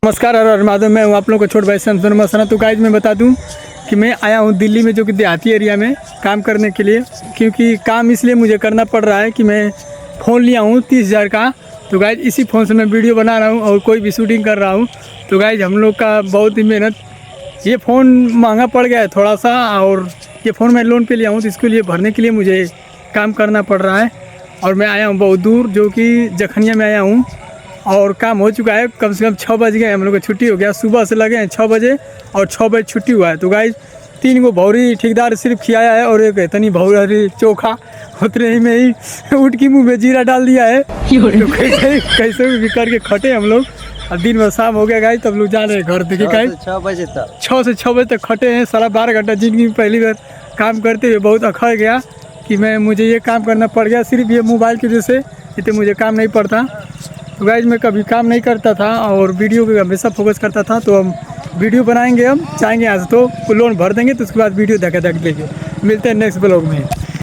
नमस्कार, हर हर महादेव। मैं हूँ आप लोगों को छोट भाई शमशान मसाना। तो गाइज मैं बता दूँ कि मैं आया हूँ दिल्ली में, जो कि देहाती एरिया में काम करने के लिए। क्योंकि काम इसलिए मुझे करना पड़ रहा है कि मैं फ़ोन लिया हूँ 30,000 का। तो गाइज इसी फ़ोन से मैं वीडियो बना रहा हूँ और कोई भी शूटिंग कर रहा हूँ। तो गाइज हम लोग का बहुत ही मेहनत, ये फ़ोन महंगा पड़ गया है थोड़ा सा, और ये फ़ोन मैं लोन पे लिया हूँ, तो इसके लिए भरने के लिए मुझे काम करना पड़ रहा है। और मैं आया हूँ बहुत दूर, जो कि जखनिया में आया हूँ, और काम हो चुका है। कम से कम 6 बज गए, हम लोग को छुट्टी हो गया। सुबह से लगे हैं 6 बजे और 6 बजे छुट्टी हुआ है। तो गाइज 3 को भौरी ठेकेदार सिर्फ खिलाया है, और एक इतनी भौरी चोखा उतने ही में ही उठ के मुँह में जीरा डाल दिया है। तो कैसे भी करके खटे हम लोग। अब दिन भर शाम हो गया गाइज, तब लोग जा रहे हैं घर। देखिए गाइज 6 से 6 बजे तक खटे हैं, सारा 12 घंटा। जिंदगी में पहली बार काम करते हुए बहुत अखड़ गया कि मुझे ये काम करना पड़ गया। सिर्फ ये मोबाइल की वजह से इतने मुझे काम नहीं पड़ता। तो गाइज मैं कभी काम नहीं करता था और वीडियो पे हमेशा फोकस करता था। तो हम वीडियो बनाएंगे, हम चाहेंगे आज तो लोन भर देंगे, तो उसके बाद वीडियो देखे देंगे। मिलते हैं नेक्स्ट ब्लॉग में।